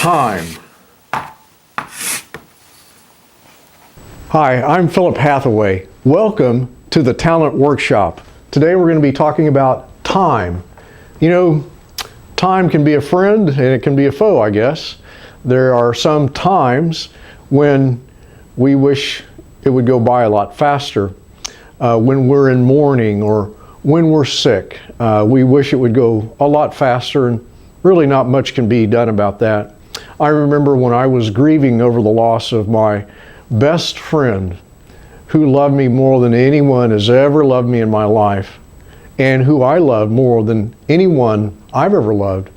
Time. Hi, I'm Philip Hathaway. Welcome to the Talent Workshop. Today we're going to be talking about time. You know, time can be a friend and it can be a foe, I guess. There are some times when we wish it would go by a lot faster. When we're in mourning or when we're sick, we wish it would go a lot faster, and really not much can be done about that. I remember when I was grieving over the loss of my best friend, who loved me more than anyone has ever loved me in my life, and who I loved more than anyone I've ever loved.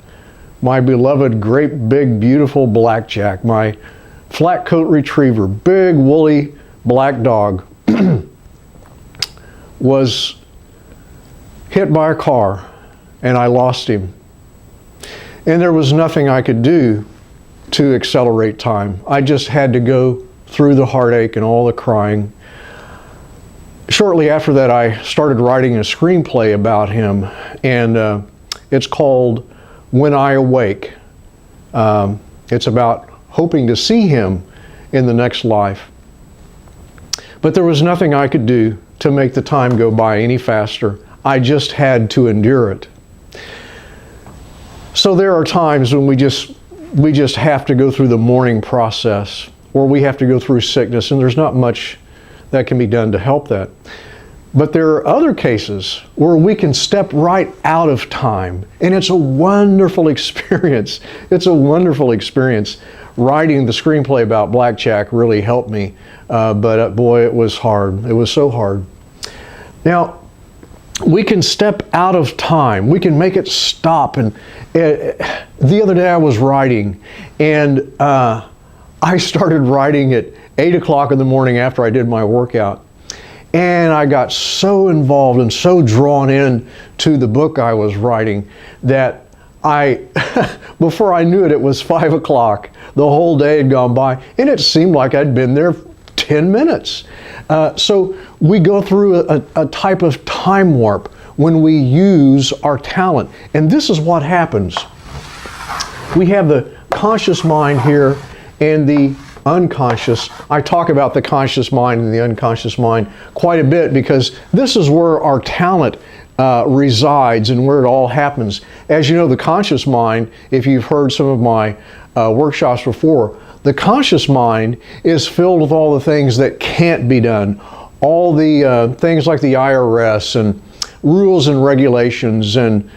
My beloved, great, big, beautiful Blackjack, my flat coat retriever, big, woolly, black dog, was hit by a car, and I lost him. And there was nothing I could do to accelerate time. I just had to go through the heartache and all the crying. Shortly after that, I started writing a screenplay about him, and it's called When I Awake. It's about hoping to see him in the next life. But there was nothing I could do to make the time go by any faster. I just had to endure it. So there are times when we just have to go through the mourning process, or we have to go through sickness, and there's not much that can be done to help that. But there are other cases where we can step right out of time, and it's a wonderful experience. It's a wonderful experience. Writing the screenplay about Blackjack really helped me, but boy, it was hard. It was so hard. Now, we can step out of time. We can make it stop. And the other day I was writing, and I started writing at 8 o'clock in the morning after I did my workout. And I got so involved and so drawn in to the book I was writing that before I knew it, it was 5 o'clock. The whole day had gone by, and it seemed like I'd been there 10 minutes. So we go through a type of time warp when we use our talent. And this is what happens. We have the conscious mind here and the unconscious. I talk about the conscious mind and the unconscious mind quite a bit because this is where our talent resides and where it all happens. As you know, the conscious mind, if you've heard some of my workshops before, the conscious mind is filled with all the things that can't be done. All the things like the IRS and rules and regulations and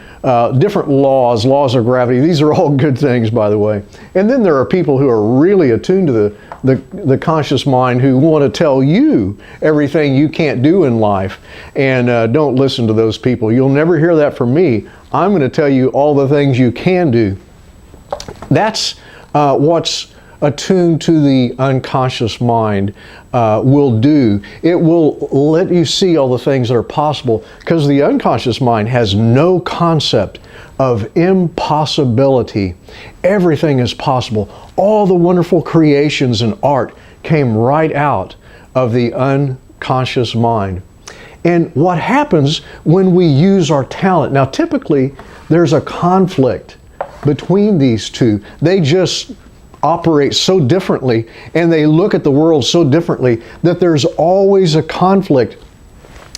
different laws of gravity. These are all good things, by the way. And then there are people who are really attuned to the conscious mind who want to tell you everything you can't do in life. And don't listen to those people. You'll never hear that from me. I'm going to tell you all the things you can do. That's what's attuned to the unconscious mind will do. It will let you see all the things that are possible, because the unconscious mind has no concept of impossibility. Everything is possible. All the wonderful creations and art came right out of the unconscious mind. And what happens when we use our talent? Now, typically, there's a conflict between these two. They just operate so differently, and they look at the world so differently that there's always a conflict.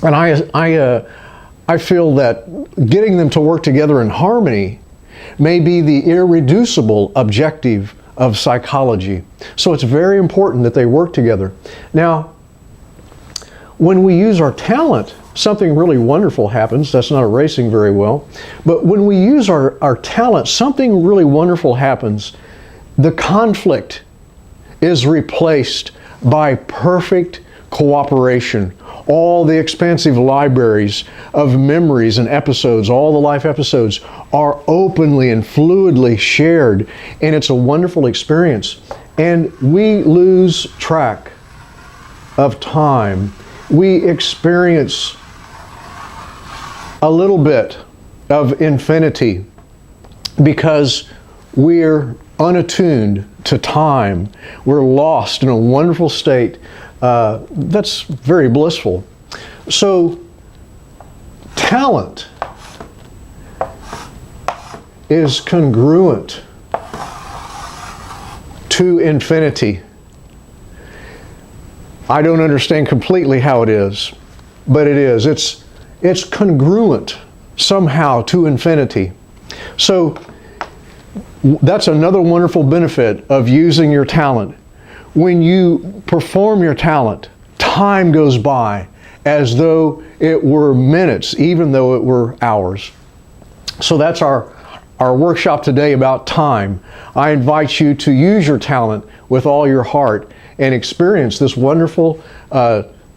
And I feel that getting them to work together in harmony may be the irreducible objective of psychology. So it's very important that they work together. Now, when we use our talent, something really wonderful happens. That's not erasing very well. But when we use our talent, something really wonderful happens. The conflict is replaced by perfect cooperation. All the expansive libraries of memories and episodes, all the life episodes, are openly and fluidly shared, and it's a wonderful experience. And we lose track of time. We experience a little bit of infinity because we're unattuned to time. We're lost in a wonderful state that's very blissful. So talent is congruent to infinity. I don't understand completely how it is, but it is. It's congruent somehow to infinity. So that's another wonderful benefit of using your talent. When you perform your talent, time goes by as though it were minutes, even though it were hours. So that's our workshop today about time. I invite you to use your talent with all your heart and experience this wonderful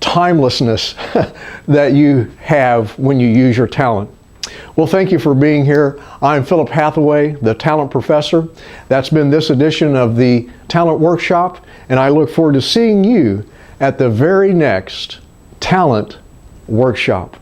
timelessness that you have when you use your talent. Well, thank you for being here. I'm Philip Hathaway, the Talent Professor. That's been this edition of the Talent Workshop, and I look forward to seeing you at the very next Talent Workshop.